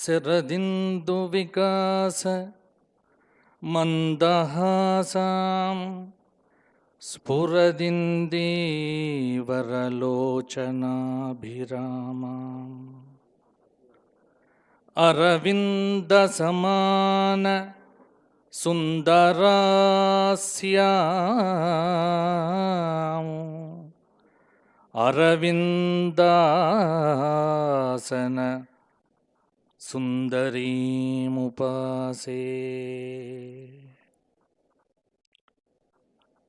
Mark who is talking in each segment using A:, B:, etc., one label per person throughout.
A: శరదిందు వికాస మందహాసాం స్ఫురదిందీవరలోచనాభిరామాం అరవింద సమాన సుందరాస్యాం అరవిందాసన సుందరీముపాసే.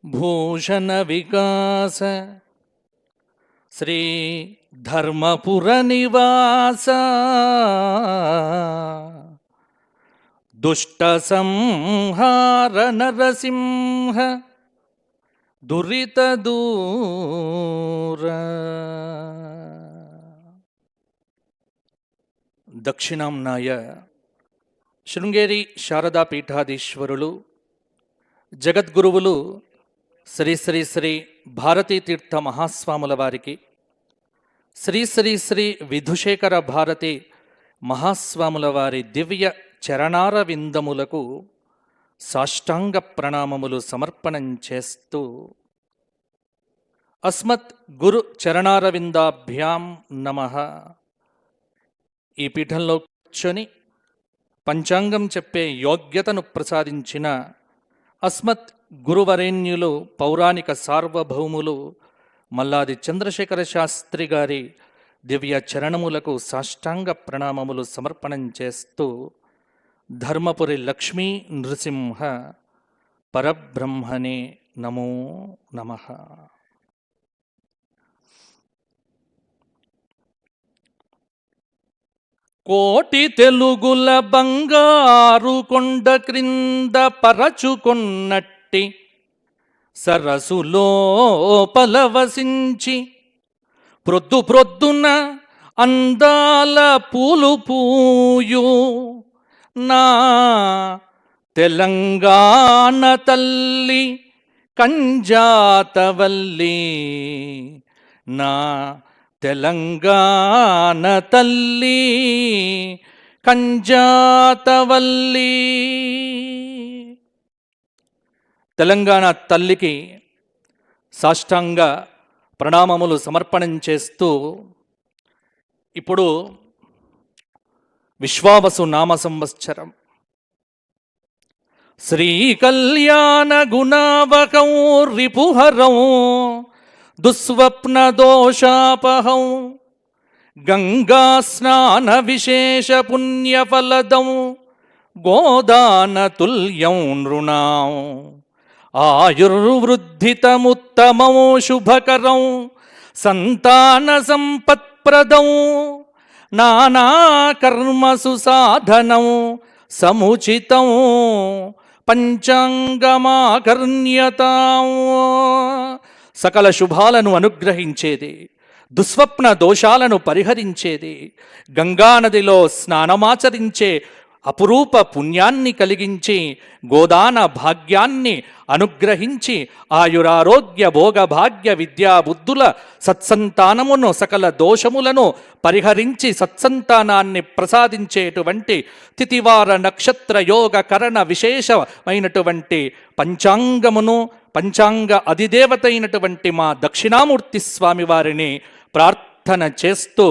A: భూషణ వికాస శ్రీ ధర్మపుర నివాస దుష్ట సంహార నరసింహ దురిత దూర. దక్షిణాంనాయ శృంగేరి శారదా పీఠాధీశ్వరులు జగద్గురువులు శ్రీ శ్రీ శ్రీ భారతీ తీర్థ మహాస్వాముల వారికి, శ్రీ శ్రీ శ్రీ విధుశేఖర భారతి మహాస్వాముల వారి దివ్య చరణార విందములకు సాష్టాంగ ప్రణామములు సమర్పణం చేస్తూ అస్మత్ గురు చరణారవిందాభ్యాం నమః. ఈ పీఠంలో కూర్చొని పంచాంగం చెప్పే యోగ్యతను ప్రసాదించిన అస్మత్ గురువరేణ్యులు పౌరాణిక సార్వభౌములు మల్లాది చంద్రశేఖర శాస్త్రి గారి దివ్య చరణములకు సాష్టాంగ ప్రణామములు సమర్పణం చేస్తూ ధర్మపురి లక్ష్మీ నృసింహ పరబ్రహ్మణే నమో నమః. కోటి తెలుగుల బంగారు కొండ క్రింద పరచుకొన్నట్టి సరసులో పలవసించి ప్రొద్దు ప్రొద్దున అందాల పూలు పూయు నా తెలంగాణ తల్లి కంజాతవల్లి, నా తెలంగాణ తల్లి కంజాతవల్లి. తెలంగాణ తల్లికి సాష్టాంగ ప్రణామములు సమర్పణం చేస్తూ ఇప్పుడు విశ్వావసు నామ సంవత్సరం శ్రీ కళ్యాణ గుణావకం రిపుహరం దుస్వప్న దోషాపహం గంగా స్నాన విశేష పుణ్యఫలదం గోదాన తుల్యం నృణాం ఆయుర్వృద్ధితముత్తమం శుభకరం సంతాన సంపత్ప్రదం నానా కర్మసు సాధనం సముచితం పంచాంగమాకర్ణ్యతాం. సకల శుభాలను అనుగ్రహించేది, దుస్వప్న దోషాలను పరిహరించేది, గంగానదిలో స్నానమాచరించే అపురూప పుణ్యాన్ని కలిగించి గోదాన భాగ్యాన్ని అనుగ్రహించి ఆయురారోగ్య భోగభాగ్య విద్యా బుద్ధుల సత్సంతానమును సకల దోషములను పరిహరించి సత్సంతానాన్ని ప్రసాదించేటువంటి తిథివార నక్షత్ర యోగ కరణ విశేషమైనటువంటి పంచాంగమును పంచాంగ అధిదేవత అయినటువంటి మా దక్షిణామూర్తి స్వామి వారిని ప్రార్థన చేస్తూ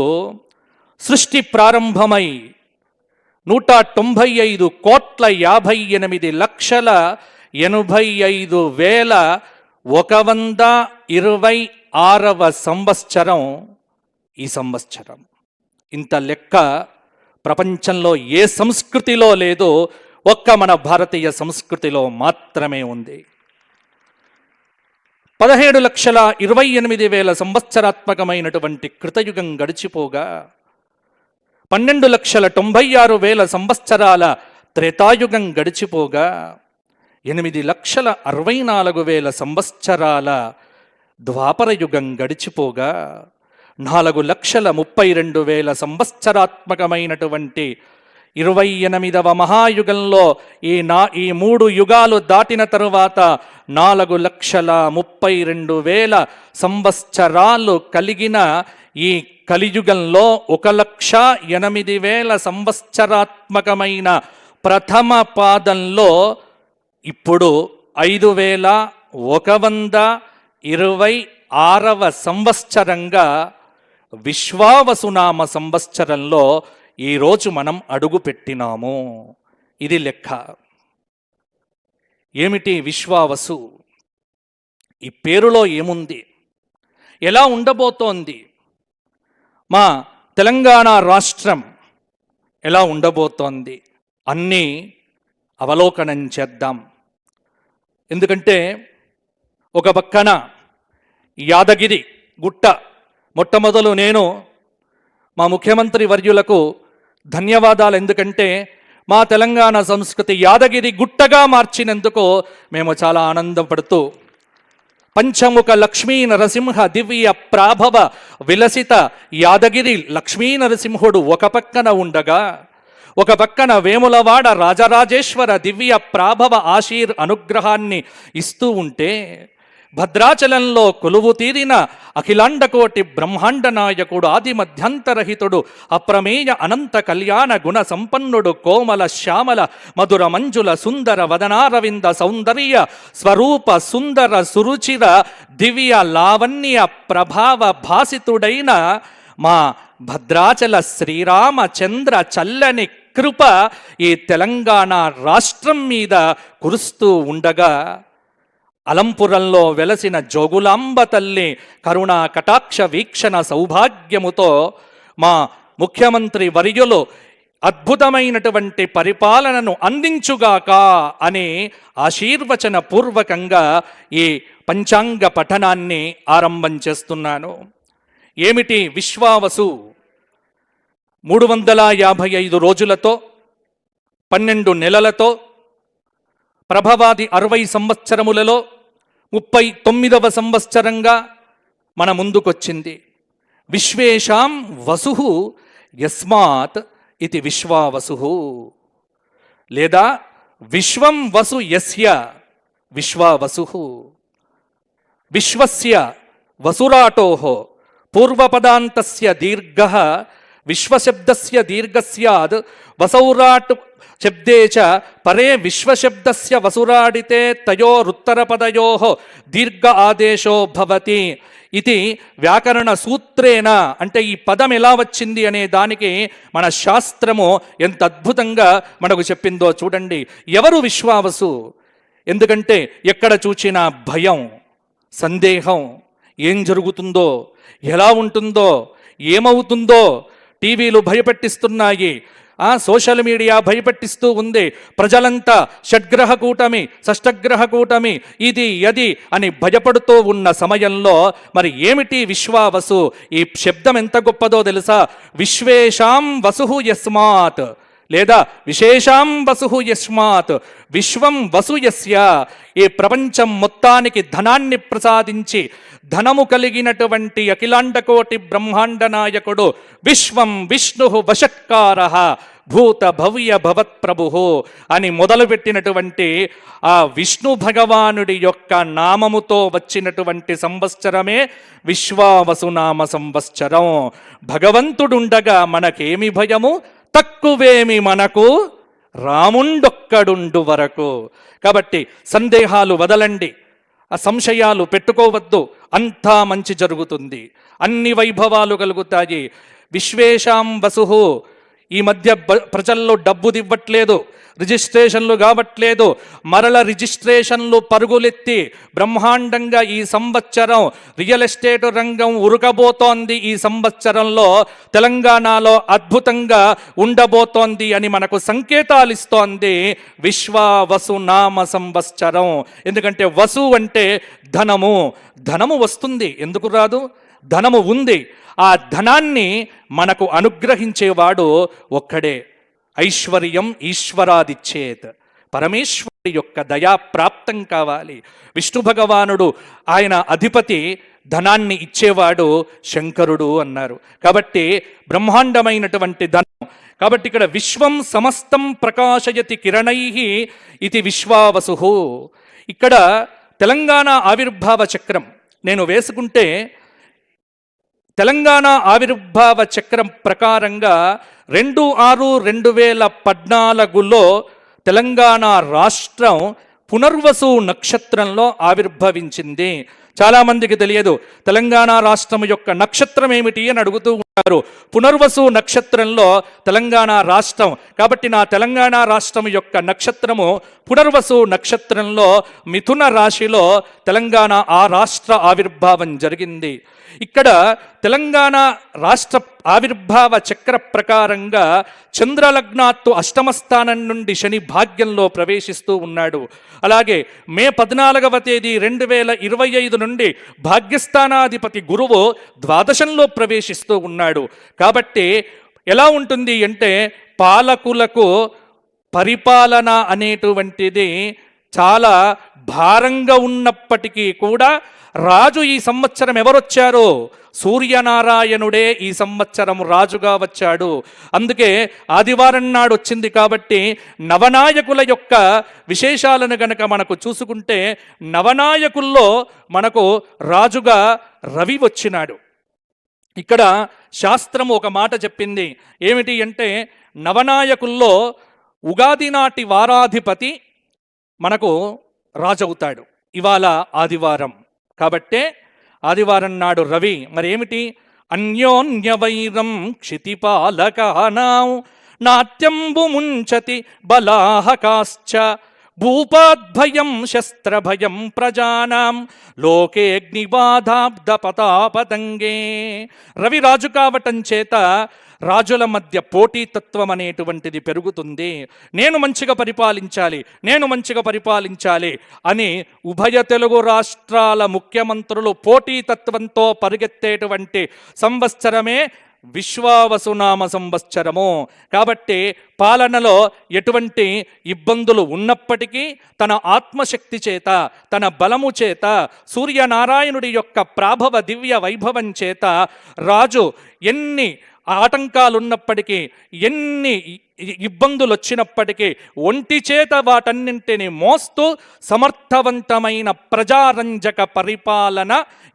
A: సృష్టి ప్రారంభమై 195,85,126వ సంవత్సరం ఈ సంవత్సరం. ఇంత లెక్క ప్రపంచంలో ఏ సంస్కృతిలో లేదో ఒక్క మన భారతీయ సంస్కృతిలో మాత్రమే ఉంది. 17,28,000 సంవత్సరాత్మకమైనటువంటి కృతయుగం గడిచిపోగా 12,96,000 సంవత్సరాల త్రేతాయుగం గడిచిపోగా 8,64,000 సంవత్సరాల ద్వాపరయుగం గడిచిపోగా 4,32,000 సంవత్సరాత్మకమైనటువంటి 28వ మహాయుగంలో ఈ 3 యుగాలు దాటిన తరువాత 4,32,000 సంవత్సరాలు కలిగిన ఈ కలియుగంలో 1,08,000 సంవత్సరాత్మకమైన ప్రథమ పాదంలో ఇప్పుడు 5,126వ సంవత్సరంగా విశ్వావసునామ సంవత్సరంలో ఈరోజు మనం అడుగు పెట్టినాము. ఇది లెక్క. ఏమిటి విశ్వావసు? ఈ పేరులో ఏముంది? ఎలా ఉండబోతోంది? మా తెలంగాణ రాష్ట్రం ఎలా ఉండబోతోంది అన్నీ అవలోకనం చేద్దాం. ఎందుకంటే ఒక పక్కన యాదగిరి గుట్ట మొట్టమొదలు నేను మా ముఖ్యమంత్రి వర్యులకు ధన్యవాదాలు. ఎందుకంటే మా తెలంగాణ సంస్కృతి యాదగిరి గుట్టగా మార్చినందుకు మేము చాలా ఆనందపడుతూ పంచముఖ లక్ష్మీ నరసింహ దివ్య ప్రాభవ విలసిత యాదగిరి లక్ష్మీ నరసింహుడు ఒక పక్కన ఉండగా, ఒక పక్కన వేములవాడ రాజరాజేశ్వర దివ్య ప్రాభవ ఆశీర్ అనుగ్రహాన్ని ఇస్తూ ఉంటే, భద్రాచలంలో కొలువు తీరిన అఖిలాండకోటి బ్రహ్మాండ నాయకుడు ఆది మధ్యంతరహితుడు అప్రమేయ అనంత కళ్యాణ గుణ సంపన్నుడు కోమల శ్యామల మధుర మంజుల సుందర వదనారవింద సౌందర్య స్వరూప సుందర సురుచిర దివ్య లావణ్య ప్రభావ భాసితుడైన మా భద్రాచల శ్రీరామచంద్ర చల్లని కృప ఈ తెలంగాణ రాష్ట్రం మీద కురుస్తూ ఉండగా, అలంపురంలో వెలసిన జోగులాంబ తల్లి కరుణా కటాక్ష వీక్షణ సౌభాగ్యముతో మా ముఖ్యమంత్రి వర్యులు అద్భుతమైనటువంటి పరిపాలనను అందించుగాక అని ఆశీర్వచన పూర్వకంగా ఈ పంచాంగ పఠనాన్ని ఆరంభం చేస్తున్నాను. ఏమిటి విశ్వావసు? 355 రోజులతో 12 నెలలతో ప్రభవాది 60 సంవత్సరములలో 39వ సంవత్సరంగా మన ముందుకొచ్చింది. విశ్వేషాం వసు యస్మాత్ ఇది విశ్వావసు, లేదా విశ్వం వసు యస్య విశ్వావసు. విశ్వస్య వసురాటోః పూర్వపదాంతస్య దీర్ఘః విశ్వశబ్దస్య దీర్ఘస్యాద్ వసౌరాట్ శబ్దే చ పరే విశ్వశబ్దస్య వసురాడితే తయోరుత్తరపదయోః దీర్ఘ ఆదేశో భవతి ఇది వ్యాకరణ సూత్రేణ. అంటే ఈ పదం ఎలా వచ్చింది అనే దానికి మన శాస్త్రము ఎంత అద్భుతంగా మనకు చెప్పిందో చూడండి. ఎవరు విశ్వావసు? ఎందుకంటే ఎక్కడ చూచినా భయం, సందేహం, ఏం జరుగుతుందో, ఎలా ఉంటుందో, ఏమవుతుందో, టీవీలు భయపెట్టిస్తున్నాయి, సోషల్ మీడియా భయపెట్టిస్తూ ఉంది. ప్రజలంతా షడ్గ్రహ కూటమి, షష్టగ్రహ కూటమి, ఇది అది అని భయపడుతూ ఉన్న సమయంలో మరి ఏమిటి విశ్వావసు? ఈ శబ్దం ఎంత గొప్పదో తెలుసా? విశ్వేషాం వసు యస్మాత్, లేదా విశేషాం వసు యస్మాత్ విశ్వం వసు యస్య. ఈ ప్రపంచం మొత్తానికి ధనాన్ని ప్రసాదించి ధనము కలిగినటువంటి అఖిలాండకోటి బ్రహ్మాండ నాయకుడు విశ్వం విష్ణు వషట్కారః భూత భవ్య భవత్ ప్రభు అని మొదలుపెట్టినటువంటి ఆ విష్ణు భగవానుడి యొక్క నామముతో వచ్చినటువంటి సంవత్సరమే విశ్వావసునామ సంవత్సరం. భగవంతుడుండగా మనకేమి భయము? తక్కువేమి మనకు రాముండొక్కడుండు వరకు. కాబట్టి సందేహాలు వదలండి, ఆ సంశయాలు పెట్టుకోవద్దు. అంతా మంచి జరుగుతుంది, అన్ని వైభవాలు కలుగుతాయి. విశ్వేషాం వసు. ఈ మధ్య ప్రజల్లో డబ్బు దివ్వట్లేదు, రిజిస్ట్రేషన్లు కావట్లేదు. మరల రిజిస్ట్రేషన్లు పరుగులెత్తి బ్రహ్మాండంగా ఈ సంవత్సరం రియల్ ఎస్టేట్ రంగం ఉరకబోతోంది. ఈ సంవత్సరంలో తెలంగాణలో అద్భుతంగా ఉండబోతోంది అని మనకు సంకేతాలు ఇస్తోంది విశ్వావసు నామ సంవత్సరం. ఎందుకంటే వసు అంటే ధనము. ధనము వస్తుంది, ఎందుకు రాదు? ధనము ఉంది. ఆ ధనాన్ని మనకు అనుగ్రహించేవాడు ఒక్కడే. ఐశ్వర్యం ఈశ్వరాదిచ్చేత్, పరమేశ్వరుడి యొక్క దయా ప్రాప్తం కావాలి. విష్ణు భగవానుడు ఆయన అధిపతి, ధనాన్ని ఇచ్చేవాడు శంకరుడు అన్నారు. కాబట్టి బ్రహ్మాండమైనటువంటి ధనం. కాబట్టి ఇక్కడ విశ్వం సమస్తం ప్రకాశయతి కిరణైః ఇది విశ్వావసు. ఇక్కడ తెలంగాణ ఆవిర్భావ చక్రం నేను వేసుకుంటే తెలంగాణ ఆవిర్భావ చక్రం ప్రకారంగా 2/6/2014లో తెలంగాణ రాష్ట్రం పునర్వసు నక్షత్రంలో ఆవిర్భవించింది. చాలామందికి తెలియదు తెలంగాణ రాష్ట్రం యొక్క నక్షత్రం ఏమిటి అని అడుగుతూ ఉంటారు. పునర్వసు నక్షత్రంలో తెలంగాణ రాష్ట్రం, కాబట్టి నా తెలంగాణ రాష్ట్రం యొక్క నక్షత్రము పునర్వసు నక్షత్రంలో మిథున రాశిలో తెలంగాణ ఆ రాష్ట్ర ఆవిర్భావం జరిగింది. ఇక్కడ తెలంగాణ రాష్ట్ర ఆవిర్భావ చక్ర ప్రకారంగా చంద్రలగ్నాత్తు అష్టమ స్థానం నుండి శని భాగ్యంలో ప్రవేశిస్తూ ఉన్నాడు. అలాగే మే 14వ తేదీ 2025 నుండి భాగ్యస్థానాధిపతి గురువు ద్వాదశంలో ప్రవేశిస్తూ ఉన్నాడు. కాబట్టి ఎలా ఉంటుంది అంటే పాలకులకు పరిపాలన అనేటువంటిది చాలా భారంగా ఉన్నప్పటికీ కూడా రాజు ఈ సంవత్సరం ఎవరొచ్చారో సూర్యనారాయణుడే ఈ సంవత్సరం రాజుగా వచ్చాడు. అందుకే ఆదివారం నాడు వచ్చింది కాబట్టి నవనాయకుల యొక్క విశేషాలను గనక మనకు చూసుకుంటే నవనాయకుల్లో మనకు రాజుగా రవి వచ్చినాడు. ఇక్కడ శాస్త్రం ఒక మాట చెప్పింది ఏమిటి అంటే నవనాయకుల్లో ఉగాది నాటి వారాధిపతి మనకు రాజవుతాడు. ఇవాళ ఆదివారం కాబట్టే ఆదివారం నాడు రవి మరి ఏమిటి అన్యోన్య వైరం క్షితిపాలకానాం నాట్యంబు ముంచతి బలాహకాశ్చ భూపాద్భయం శస్త్రభయం ప్రజానాం లోకేగ్నిబాధాబ్ద పతాపతంగే. రవి రాజు కావటం చేత రాజుల మధ్య పోటీతత్వం అనేటువంటిది పెరుగుతుంది. నేను మంచిగా పరిపాలించాలి అని ఉభయ తెలుగు రాష్ట్రాల ముఖ్యమంత్రులు పోటీతత్వంతో పరిగెత్తేటువంటి సంవత్సరమే విశ్వావసునామ సంవత్సరము. కాబట్టి పాలనలో ఎటువంటి ఇబ్బందులు ఉన్నప్పటికీ తన ఆత్మశక్తి చేత తన బలము చేత సూర్యనారాయణుడి యొక్క ప్రాభవ దివ్య వైభవం చేత రాజు ఎన్ని ఆటంకాలున్నప్పటికీ ఎన్ని ఇబ్బందులు వచ్చినప్పటికీ ఒంటి చేత వాటన్నింటిని మోస్తూ సమర్థవంతమైన ప్రజారంజక పరిపాలన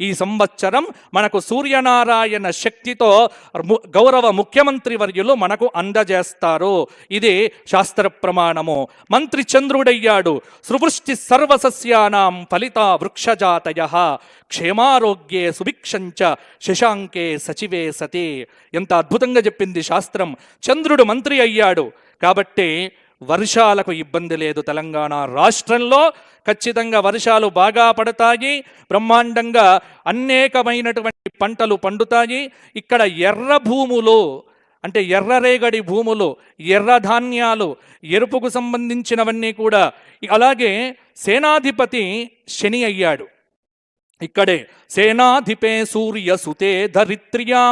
A: ఈ సంవత్సరం మనకు సూర్యనారాయణ శక్తితో గౌరవ ముఖ్యమంత్రి వర్యులు మనకు అందజేస్తారు. ఇది శాస్త్ర ప్రమాణము. మంత్రి చంద్రుడయ్యాడు. సృవృష్టి సర్వసస్యానాం ఫలిత వృక్షజాతయః క్షేమారోగ్యే సుభిక్షంచ శశాంకే సచివే సతి. ఎంత అద్భుతంగా చెప్పింది శాస్త్రం. చంద్రుడు మంత్రి అయ్యాడు కాబట్టి వర్షాలకు ఇబ్బంది లేదు. తెలంగాణ రాష్ట్రంలో ఖచ్చితంగా వర్షాలు బాగా పడతాయి. బ్రహ్మాండంగా అనేకమైనటువంటి పంటలు పండుతాయి. ఇక్కడ ఎర్ర భూములు అంటే ఎర్రరేగడి భూములు, ఎర్ర ధాన్యాలు, ఎరుపుకు సంబంధించినవన్నీ కూడా. అలాగే సేనాధిపతి శని అయ్యాడు. ఇక్కడే సేనాధిపే సూర్య సుతే ధరిత్ర్యా.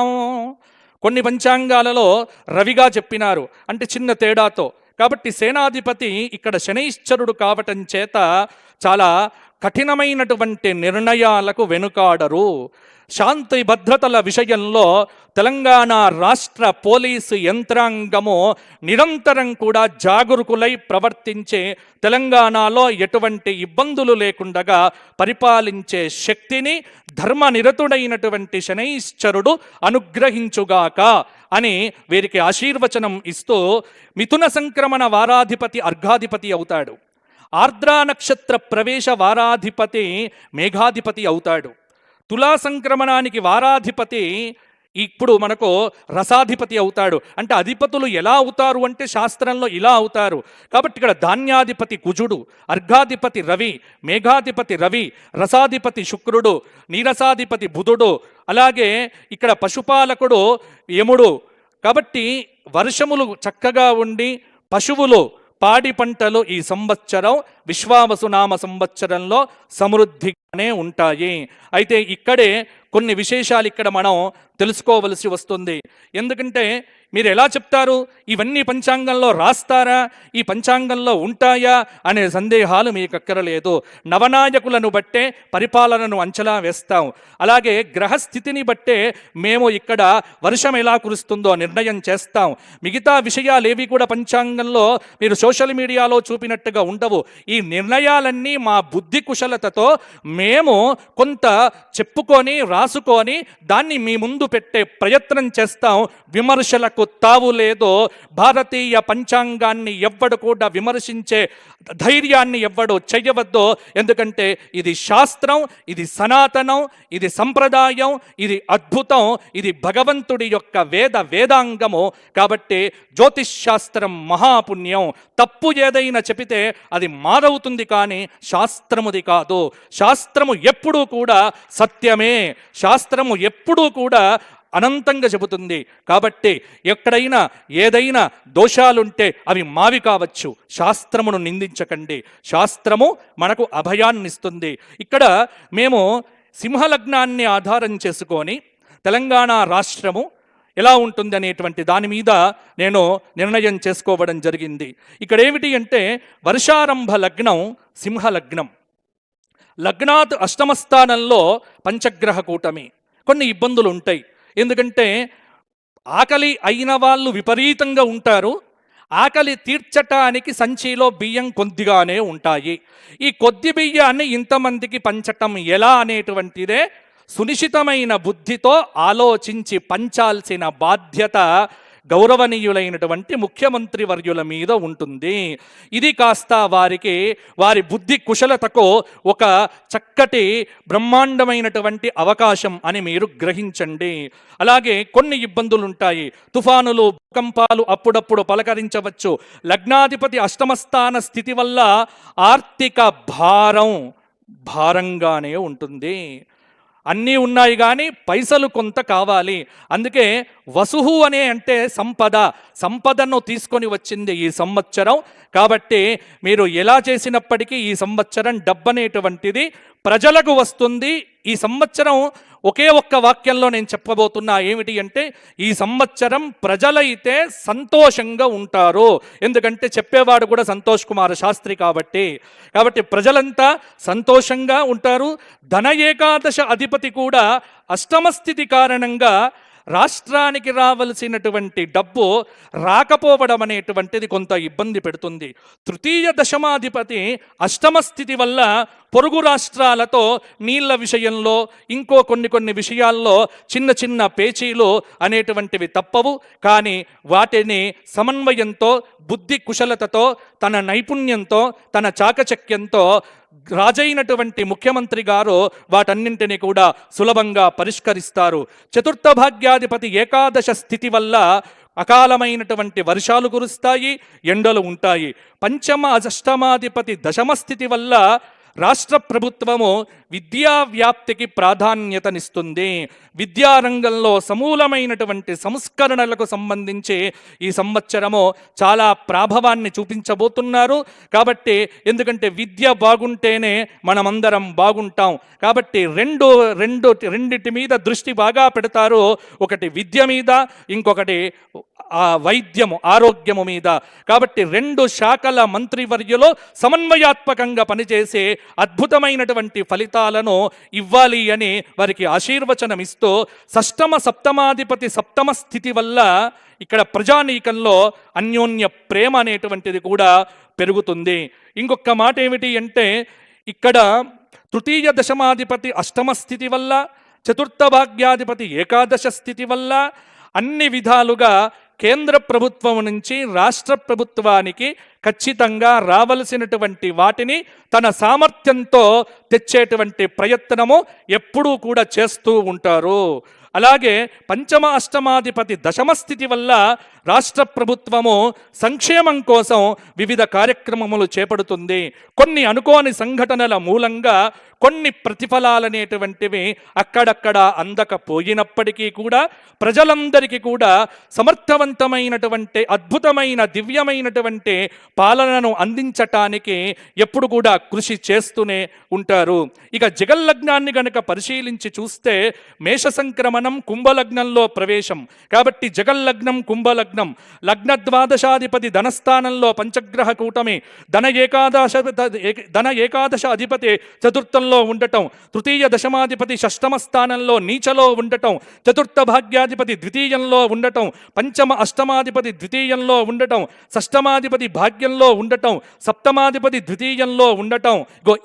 A: కొన్ని పంచాంగాలలో రవిగా చెప్పినారు అంటే చిన్న తేడాతో. కాబట్టి సేనాధిపతి ఇక్కడ శనైశ్చరుడు కావటం చేత చాలా కఠినమైనటువంటి నిర్ణయాలకు వెనుకాడరు. శాంతి భద్రతల విషయంలో తెలంగాణ రాష్ట్ర పోలీసు యంత్రాంగము నిరంతరం కూడా జాగరూకులై ప్రవర్తించే తెలంగాణలో ఎటువంటి ఇబ్బందులు లేకుండా పరిపాలించే శక్తిని ధర్మనిరతుడైనటువంటి శనైశ్చరుడు అనుగ్రహించుగాక అని వీరికి ఆశీర్వచనం ఇస్తూ మిథున సంక్రమణ వారాధిపతి అర్ఘాధిపతి అవుతాడు. ఆర్ద్రా నక్షత్ర ప్రవేశ వారాధిపతి మేఘాధిపతి అవుతాడు. తులా సంక్రమణానికి వారాధిపతి ఇప్పుడు మనకు రసాధిపతి అవుతాడు. అంటే అధిపతులు ఎలా అవుతారు అంటే శాస్త్రంలో ఇలా అవుతారు. కాబట్టి ఇక్కడ ధాన్యాధిపతి కుజుడు, అర్ఘాధిపతి రవి, మేఘాధిపతి రవి, రసాధిపతి శుక్రుడు, నీరసాధిపతి బుధుడు, అలాగే ఇక్కడ పశుపాలకుడు యముడు. కాబట్టి వర్షములు చక్కగా ఉండి పశువులు పాడి పంటలు ఈ సంవత్సరం విశ్వావసునామ సంవత్సరంలో సమృద్ధిగానే ఉంటాయి. అయితే ఇక్కడే కొన్ని విశేషాలు ఇక్కడ మనం తెలుసుకోవలసి వస్తుంది. ఎందుకంటే మీరు ఎలా చెప్తారు, ఇవన్నీ పంచాంగంలో రాస్తారా, ఈ పంచాంగంలో ఉంటాయా అనే సందేహాలు మీకు అక్కరలేదు. నవనాయకులను బట్టే పరిపాలనను అంచనా వేస్తాం. అలాగే గ్రహస్థితిని బట్టే మేము ఇక్కడ వర్షం ఎలా కురుస్తుందో నిర్ణయం చేస్తాం. మిగతా విషయాలేవి కూడా పంచాంగంలో మీరు సోషల్ మీడియాలో చూపినట్టుగా ఉండవు. ఈ నిర్ణయాలన్నీ మా బుద్ధి కుశలతతో మేము కొంత చెప్పుకొని రాసుకొని దాన్ని మీ ముందు పెట్టే ప్రయత్నం చేస్తాం. విమర్శలకు తావు లేదో, భారతీయ పంచాంగాన్ని ఎవ్వడు కూడా విమర్శించే ధైర్యాన్ని ఎవ్వడు చెయ్యవద్దో. ఎందుకంటే ఇది శాస్త్రం, ఇది సనాతనం, ఇది సంప్రదాయం, ఇది అద్భుతం, ఇది భగవంతుడి యొక్క వేదాంగము. కాబట్టి జ్యోతిష్ శాస్త్రం మహాపుణ్యం. తప్పు ఏదైనా చెబితే అది మారవుతుంది, కానీ శాస్త్రముది కాదు. శాస్త్రము ఎప్పుడూ కూడా సత్యమే, శాస్త్రము ఎప్పుడూ కూడా అనంతంగా చెబుతుంది. కాబట్టి ఎక్కడైనా ఏదైనా దోషాలుంటే అవి మావి కావచ్చు, శాస్త్రమును నిందించకండి. శాస్త్రము మనకు అభయాన్ని ఇస్తుంది. ఇక్కడ మేము సింహలగ్నాన్ని ఆధారం చేసుకొని తెలంగాణ రాష్ట్రము ఎలా ఉంటుంది అనేటువంటి దాని మీద నేను నిర్ణయం చేసుకోవడం జరిగింది. ఇక్కడ ఏమిటి అంటే వర్షారంభ లగ్నం సింహలగ్నం, లగ్నాత్ అష్టమ స్థానంలో పంచగ్రహ కూటమి. కొన్ని ఇబ్బందులు ఉంటాయి. ఎందుకంటే ఆకలి అయిన వాళ్ళు విపరీతంగా ఉంటారు. ఆకలి తీర్చటానికి సంచిలో బియ్యం కొద్దిగానే ఉంటాయి. ఈ కొద్ది బియ్యాన్ని ఇంతమందికి పంచటం ఎలా అనేటువంటిదే సునిశ్చితమైన బుద్ధితో ఆలోచించి పంచాల్సిన బాధ్యత గౌరవనీయులైనటువంటి ముఖ్యమంత్రి వర్యుల మీద ఉంటుంది. ఇది కాస్త వారి బుద్ధి కుశలతకు ఒక చక్కటి బ్రహ్మాండమైనటువంటి అవకాశం అని మీరు గ్రహించండి. అలాగే కొన్ని ఇబ్బందులు ఉంటాయి. తుఫానులు, భూకంపాలు అప్పుడప్పుడు పలకరించవచ్చు. లగ్నాధిపతి అష్టమస్థాన స్థితి వల్ల ఆర్థిక భారంగానే ఉంటుంది. అన్నీ ఉన్నాయి కానీ పైసలు కొంత కావాలి. అందుకే వసుహు అంటే సంపదను తీసుకొని వచ్చింది ఈ సంవత్సరం. కాబట్టి మీరు ఎలా చేసినప్పటికీ ఈ సంవత్సరం డబ్బనేటువంటిది ప్రజలకు వస్తుంది. ఈ సంవత్సరం ఒకే ఒక్క వాక్యంలో నేను చెప్పబోతున్నా. ఏమిటి అంటే ఈ సంవత్సరం ప్రజలైతే సంతోషంగా ఉంటారు. ఎందుకంటే చెప్పేవాడు కూడా సంతోష్ కుమార్ శాస్త్రి కాబట్టి ప్రజలంతా సంతోషంగా ఉంటారు. ధన ఏకాదశ అధిపతి కూడా అష్టమ స్థితి కారణంగా రాష్ట్రానికి రావలసినటువంటి డబ్బు రాకపోవడం అనేటువంటిది కొంత ఇబ్బంది పెడుతుంది. తృతీయ దశమాధిపతి అష్టమ స్థితి వల్ల పొరుగు రాష్ట్రాలతో నీళ్ల విషయంలో, ఇంకో కొన్ని విషయాల్లో చిన్న చిన్న పేచీలు అనేటువంటివి తప్పవు. కానీ వాటిని సమన్వయంతో, బుద్ధి కుశలతతో, తన నైపుణ్యంతో, తన చాకచక్యంతో రాజైనటువంటి ముఖ్యమంత్రి గారు వాటన్నింటినీ కూడా సులభంగా పరిష్కరిస్తారు. చతుర్థ భాగ్యాధిపతి ఏకాదశ స్థితి వల్ల అకాలమైనటువంటి వర్షాలు కురుస్తాయి, ఎండలు ఉంటాయి. పంచమ అష్టమాధిపతి దశమ స్థితి వల్ల రాష్ట్ర ప్రభుత్వము విద్యా వ్యాప్తికి ప్రాధాన్యతనిస్తుంది. విద్యారంగంలో సమూలమైనటువంటి సంస్కరణలకు సంబంధించి ఈ సంవత్సరము చాలా ప్రాభవాన్ని చూపించబోతున్నారు. కాబట్టి ఎందుకంటే విద్య బాగుంటేనే మనమందరం బాగుంటాం. కాబట్టి రెండిటి మీద దృష్టి బాగా పెడతారు. ఒకటి విద్య మీద, ఇంకొకటి వైద్యము, ఆరోగ్యము మీద. కాబట్టి రెండు శాఖల మంత్రివర్యులో సమన్వయాత్మకంగా పనిచేసే అద్భుతమైనటువంటి ఫలితాలను ఇవ్వాలి అని వారికి ఆశీర్వచనం ఇస్తూ, షష్టమ సప్తమాధిపతి సప్తమ స్థితి వల్ల ఇక్కడ ప్రజానీకంలో అన్యోన్య ప్రేమ అనేటువంటిది కూడా పెరుగుతుంది. ఇంకొక మాట ఏమిటి అంటే ఇక్కడ తృతీయ దశమాధిపతి అష్టమ స్థితి వల్ల, చతుర్థ భాగ్యాధిపతి ఏకాదశ స్థితి వల్ల అన్ని విధాలుగా కేంద్ర ప్రభుత్వం నుంచి రాష్ట్ర ప్రభుత్వానికి ఖచ్చితంగా రావలసినటువంటి వాటిని తన సామర్థ్యంతో తెచ్చేటువంటి ప్రయత్నము ఎప్పుడూ కూడా చేస్తూ ఉంటారు. అలాగే పంచమ అష్టమాధిపతి దశమ స్థితి వల్ల రాష్ట్ర ప్రభుత్వము సంక్షేమం కోసం వివిధ కార్యక్రమములు చేపడుతుంది. కొన్ని అనుకోని సంఘటనల మూలంగా కొన్ని ప్రతిఫలాలనేటువంటివి అక్కడక్కడ అందకపోయినప్పటికీ కూడా ప్రజలందరికీ కూడా సమర్థవంతమైనటువంటి అద్భుతమైన దివ్యమైనటువంటి పాలనను అందించటానికి ఎప్పుడు కూడా కృషి చేస్తూనే ఉంటారు. ఇక జగల్లగ్నాన్ని గనక పరిశీలించి చూస్తే మేష సంక్రమణ గమనం కుంభలగ్నంలో ప్రవేశం. కాబట్టి జగల్లగ్నం కుంభలగ్నం, లగ్న ద్వాదశాధిపతి ధనస్థానంలో పంచగ్రహ కూటమి, ధన ఏకాదశ అధిపతి చతుర్థంలో ఉండటం, తృతీయ దశమాధిపతి షష్టమ స్థానంలో నీచలో ఉండటం, చతుర్థ భాగ్యాధిపతి ద్వితీయంలో ఉండటం, పంచమ అష్టమాధిపతి ద్వితీయంలో ఉండటం, షష్టమాధిపతి భాగ్యంలో ఉండటం, సప్తమాధిపతి ద్వితీయంలో ఉండటం.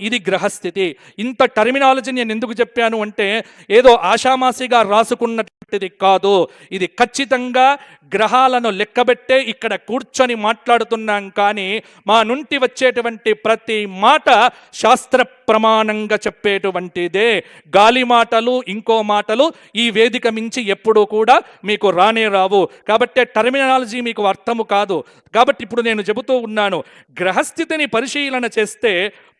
A: ఇది గ్రహస్థితి. ఇంత టర్మినాలజీ నేను ఎందుకు చెప్పాను అంటే ఏదో ఆషామాసిగా రాసుకున్నటువంటిది కాదు. ఇది ఖచ్చితంగా గ్రహాలను లెక్కబెట్టే ఇక్కడ కూర్చొని మాట్లాడుతున్నాం. కానీ మా నుండి వచ్చేటువంటి ప్రతి మాట శాస్త్ర ప్రమాణంగా చెప్పేటువంటిదే. గాలి మాటలు ఇంకో మాటలు ఈ వేదిక మించి ఎప్పుడూ కూడా మీకు రానే రావు. కాబట్టి టర్మినాలజీ మీకు అర్థము కాదు. కాబట్టి ఇప్పుడు నేను చెబుతూ ఉన్నాను, గ్రహస్థితిని పరిశీలన చేస్తే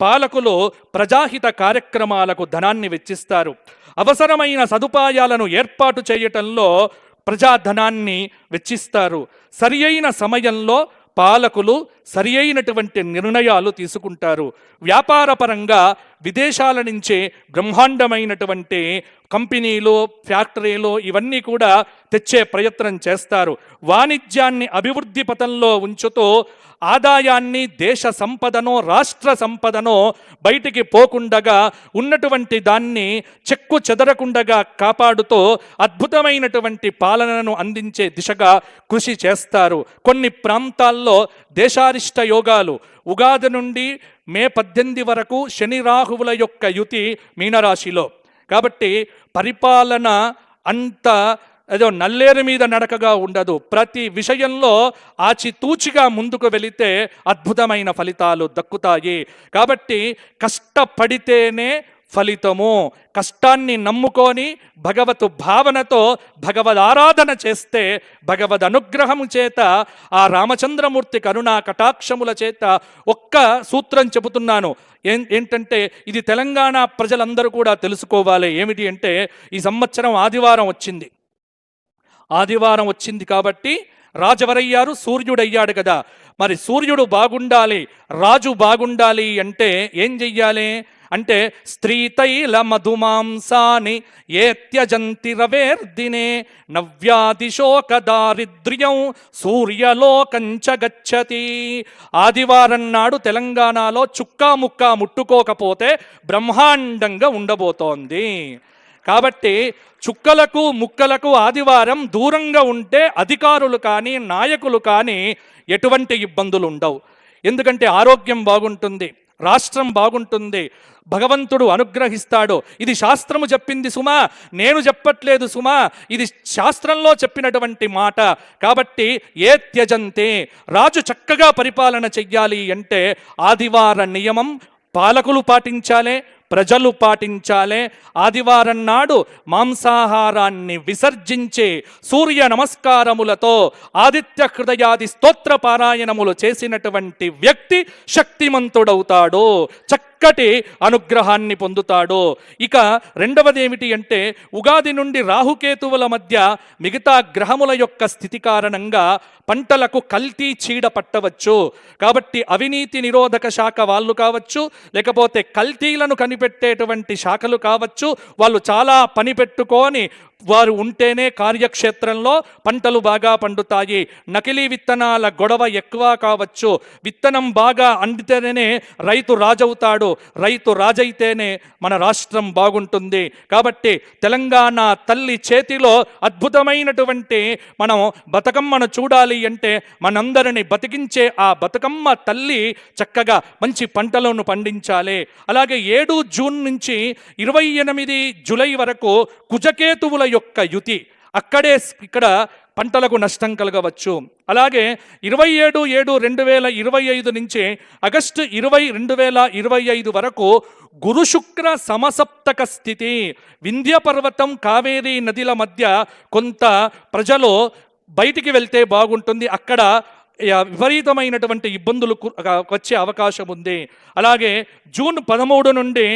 A: పాలకులు ప్రజాహిత కార్యక్రమాలకు ధనాన్ని వెచ్చిస్తారు. అవసరమైన సదుపాయాలను ఏర్పాటు చేయటంలో ప్రజాధనాన్ని వెచ్చిస్తారు. సరి అయిన సమయంలో పాలకులు సరి అయినటువంటి నిర్ణయాలు తీసుకుంటారు. వ్యాపారపరంగా విదేశాల నుంచే బ్రహ్మాండమైనటువంటి కంపెనీలు, ఫ్యాక్టరీలు ఇవన్నీ కూడా తెచ్చే ప్రయత్నం చేస్తారు. వాణిజ్యాన్ని అభివృద్ధి పథంలో ఉంచుతూ ఆదాయాన్ని, దేశ సంపదనో రాష్ట్ర సంపదనో బయటికి పోకుండగా ఉన్నటువంటి దాన్ని చెక్కు చెదరకుండగా కాపాడుతూ అద్భుతమైనటువంటి పాలనను అందించే దిశగా కృషి చేస్తారు. కొన్ని ప్రాంతాల్లో దేశారిష్ట యోగాలు, ఉగాది నుండి మే 18 వరకు శని రాహువుల యొక్క యుతి మీనరాశిలో. కాబట్టి పరిపాలన అంత ఏదో నల్లేరు మీద నడకగా ఉండదు. ప్రతి విషయంలో ఆచితూచిగా ముందుకు వెళితే అద్భుతమైన ఫలితాలు దక్కుతాయి. కాబట్టి కష్టపడితేనే ఫలితము. కష్టాన్ని నమ్ముకొని భగవత్ భావనతో భగవద్ ఆరాధన చేస్తే భగవద్ అనుగ్రహము చేత ఆ రామచంద్రమూర్తి కరుణా కటాక్షముల చేత ఒక్క సూత్రం చెబుతున్నాను. ఏంటంటే ఇది తెలంగాణ ప్రజలందరూ కూడా తెలుసుకోవాలి. ఏమిటి అంటే ఈ సంవత్సరం ఆదివారం వచ్చింది కాబట్టి రాజవరయ్యారు, సూర్యుడయ్యాడు కదా. మరి సూర్యుడు బాగుండాలి, రాజు బాగుండాలి అంటే ఏం చెయ్యాలి అంటే స్త్రీతైల మధుమాంసాని ఏ త్యజంతి రవేర్దినే నవ్యాదిశోక దారిద్ర్యం సూర్యలోకంచ గచ్చతి. ఆదివారం నాడు తెలంగాణలో చుక్కా ముక్కా ముట్టుకోకపోతే బ్రహ్మాండంగా ఉండబోతోంది. కాబట్టి చుక్కలకు ముక్కలకు ఆదివారం దూరంగా ఉంటే అధికారులు కానీ నాయకులు కానీ ఎటువంటి ఇబ్బందులు ఉండవు. ఎందుకంటే ఆరోగ్యం బాగుంటుంది, రాష్ట్రం బాగుంటుంది, భగవంతుడు అనుగ్రహిస్తాడు. ఇది శాస్త్రము చెప్పింది సుమా, నేను చెప్పట్లేదు సుమా, ఇది శాస్త్రంలో చెప్పినటువంటి మాట. కాబట్టి ఏ త్యజంతే, రాజు చక్కగా పరిపాలన చెయ్యాలి అంటే ఆదివార నియమం పాలకులు పాటించాలి, ప్రజలు పాటించాలే. ఆదివారం నాడు మాంసాహారాన్ని విసర్జించి సూర్య నమస్కారములతో ఆదిత్య హృదయాది స్తోత్ర పారాయణములు చేసినటువంటి వ్యక్తి శక్తిమంతుడవుతాడు, చక్కటి అనుగ్రహాన్ని పొందుతాడు. ఇక రెండవది ఏమిటి అంటే ఉగాది నుండి రాహుకేతువుల మధ్య మిగతా గ్రహముల యొక్క స్థితి కారణంగా పంటలకు కల్తీ చీడ పట్టవచ్చు. కాబట్టి అవినీతి నిరోధక శాఖ వాళ్ళు కావచ్చు, లేకపోతే కల్తీలను కనిపెట్టేటువంటి శాఖలు కావచ్చు, వాళ్ళు చాలా పని పెట్టుకొని వారు ఉంటేనే కార్యక్షేత్రంలో పంటలు బాగా పండుతాయి. నకిలీ విత్తనాల గొడవ ఎక్కువ కావచ్చు. విత్తనం బాగా అందితేనే రైతు రాజవుతాడు, రైతు రాజైతేనే మన రాష్ట్రం బాగుంటుంది. కాబట్టి తెలంగాణ తల్లి చేతిలో అద్భుతమైనటువంటి మనం బతుకమ్మను చూడాలి అంటే మనందరిని బతికించే ఆ బతుకమ్మ తల్లి చక్కగా మంచి పంటలను పండించాలి. అలాగే 7 జూన్ నుంచి 28 జూలై వరకు కుజకేతువుల యొక్క యుతి, అక్కడే ఇక్కడ పంటలకు నష్టం కలగవచ్చు. అలాగే 27/7/2025 నుంచి ఆగస్టు 20/2025 వరకు గురు శుక్ర సమసప్తక స్థితి. వింధ్య పర్వతం, కావేరీ నదిల మధ్య కొంత ప్రజలు బయటికి వెళ్తే బాగుంటుంది, అక్కడ విపరీతమైనటువంటి ఇబ్బందులు వచ్చే అవకాశం ఉంది. అలాగే జూన్ 13 నుండి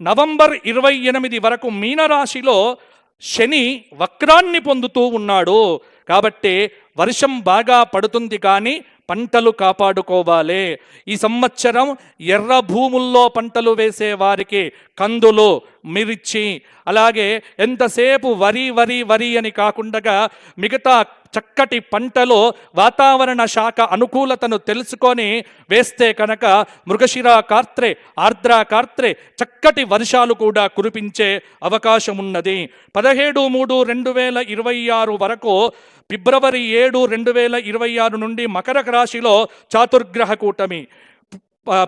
A: నవంబర్ 28 వరకు మీనరాశిలో శని వక్రాన్ని పొందుతూ ఉన్నాడు. కాబట్టి వర్షం బాగా పడుతుంది కానీ పంటలు కాపాడుకోవాలి. ఈ సంవత్సరం ఎర్ర భూముల్లో పంటలు వేసే వారికి కందులు, మిర్చి, అలాగే ఎంతసేపు వరి వరి వరి అని కాకుండా మిగతా చక్కటి పంటలు వాతావరణ శాఖ అనుకూలతను తెలుసుకొని వేస్తే కనుక మృగశిర కార్త్రే, ఆర్ద్ర కార్త్రే చక్కటి వర్షాలు కూడా కురిపించే అవకాశం ఉన్నది. 17/3/2026 వరకు ఫిబ్రవరి 7, 2026 నుండి మకర రాశిలో చాతుర్గ్రహ కూటమి,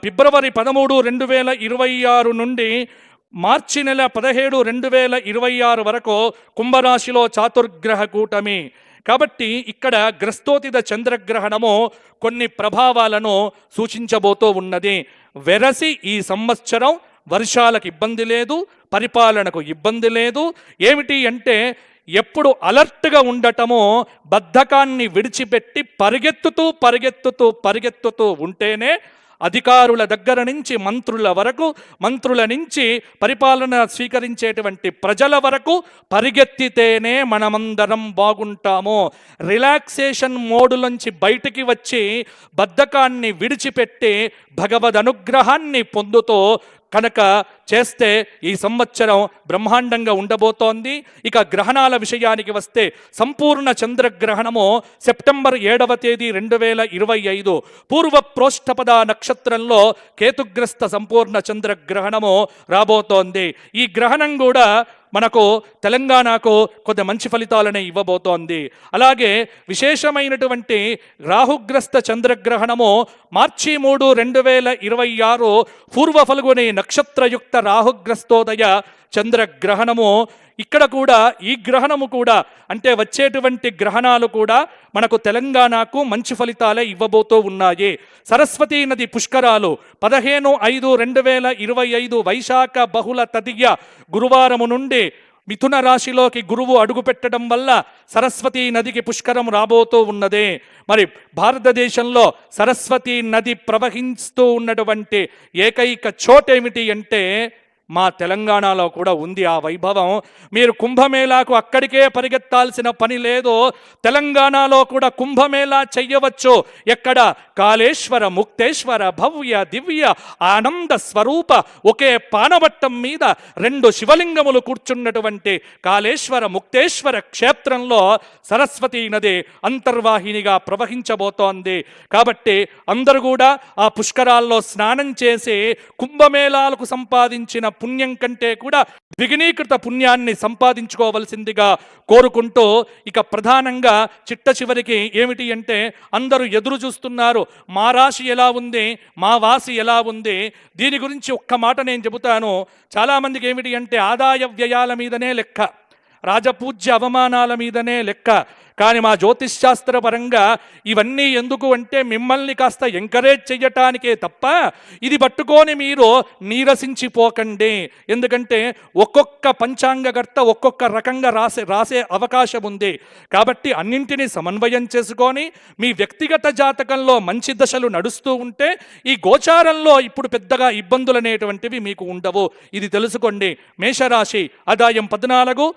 A: ఫిబ్రవరి 13, 2026 నుండి మార్చి నెల 17, 2026 వరకు కుంభరాశిలో చాతుర్గ్రహ కూటమి. కాబట్టి ఇక్కడ గ్రస్తోతిద చంద్రగ్రహణము కొన్ని ప్రభావాలను సూచించబోతూ ఉన్నది. వెరసి ఈ సంవత్సరం వర్షాలకు ఇబ్బంది లేదు, పరిపాలనకు ఇబ్బంది లేదు. ఏమిటి అంటే ఎప్పుడు అలర్ట్గా ఉండటము, బద్ధకాన్ని విడిచిపెట్టి పరిగెత్తుతూ పరిగెత్తుతూ పరిగెత్తుతూ ఉంటేనే అధికారుల దగ్గర నుంచి మంత్రుల వరకు, మంత్రుల నుంచి పరిపాలన స్వీకరించేటువంటి ప్రజల వరకు పరిగెత్తితేనే మనమందరం బాగుంటాము. రిలాక్సేషన్ మోడులోంచి బయటికి వచ్చి బద్ధకాన్ని విడిచిపెట్టి భగవద్ అనుగ్రహాన్ని పొందుతూ కనుక చేస్తే ఈ సంవత్సరం బ్రహ్మాండంగా ఉండబోతోంది. ఇక గ్రహణాల విషయానికి వస్తే సంపూర్ణ చంద్రగ్రహణము సెప్టెంబర్ 7వ తేదీ 2025 పూర్వ ప్రోష్ఠపద నక్షత్రంలో కేతుగ్రస్త సంపూర్ణ చంద్రగ్రహణము రాబోతోంది. ఈ గ్రహణం కూడా మనకు తెలంగాణకు కొద్ది మంచి ఫలితాలనే ఇవ్వబోతోంది. అలాగే విశేషమైనటువంటి రాహుగ్రస్త చంద్రగ్రహణము మార్చి 3, 2026 పూర్వ ఫల్గుని నక్షత్రయుక్త రాహుగ్రస్తోదయ చంద్రగ్రహణము. ఇక్కడ కూడా ఈ గ్రహణము కూడా అంటే వచ్చేటువంటి గ్రహణాలు కూడా మనకు తెలంగాణకు మంచి ఫలితాలే ఇవ్వబోతూ ఉన్నాయి. సరస్వతీ నది పుష్కరాలు 15/5/2025 వైశాఖ బహుళ తదియ గురువారము నుండి మిథున రాశిలోకి గురువు అడుగు పెట్టడం వల్ల సరస్వతీ నదికి పుష్కరం రాబోతూ ఉన్నది. మరి భారతదేశంలో సరస్వతీ నది ప్రవహిస్తూ ఉన్నటువంటి ఏకైక చోటేమిటి అంటే మా తెలంగాణలో కూడా ఉంది ఆ వైభవం. మీరు కుంభమేళాకు అక్కడికే పరిగెత్తాల్సిన పని లేదు. తెలంగాణలో కూడా కుంభమేళా చెయ్యవచ్చు. ఎక్కడ? కాళేశ్వర ముక్తేశ్వర భవ్య దివ్య ఆనంద స్వరూప ఒకే పానవట్టం మీద 2 శివలింగములు కూర్చున్నటువంటి కాళేశ్వర ముక్తేశ్వర క్షేత్రంలో సరస్వతీ నది అంతర్వాహినిగా ప్రవహించబోతోంది. కాబట్టి అందరూ కూడా ఆ పుష్కరాల్లో స్నానం చేసి కుంభమేళాలకు సంపాదించిన పుణ్యం కంటే కూడా ద్విగుణీకృత పుణ్యాన్ని సంపాదించుకోవలసిందిగా కోరుకుంటూ, ఇక ప్రధానంగా చిట్ట చివరికి ఏమిటి అంటే అందరూ ఎదురు చూస్తున్నారు, మా రాశి ఎలా ఉంది, మా వాసి ఎలా ఉంది. దీని గురించి ఒక్క మాట నేను చెబుతాను. చాలామందికి ఏమిటి అంటే ఆదాయ వ్యయాల మీదనే లెక్క, రాజపూజ్య అవమానాల మీదనే లెక్క. కానీ మా జ్యోతిష్శాస్త్ర పరంగా ఇవన్నీ ఎందుకు అంటే మిమ్మల్ని కాస్త ఎంకరేజ్ చెయ్యటానికే తప్ప ఇది పట్టుకొని మీరు నీరసించిపోకండి. ఎందుకంటే ఒక్కొక్క పంచాంగకర్త ఒక్కొక్క రకంగా రాసే అవకాశం ఉంది. కాబట్టి అన్నింటినీ సమన్వయం చేసుకొని మీ వ్యక్తిగత జాతకంలో మంచి దశలు నడుస్తూ ఉంటే ఈ గోచారంలో ఇప్పుడు పెద్దగా ఇబ్బందులు అనేటువంటివి మీకు ఉండవు. ఇది తెలుసుకోండి. మేషరాశి ఆదాయం 14,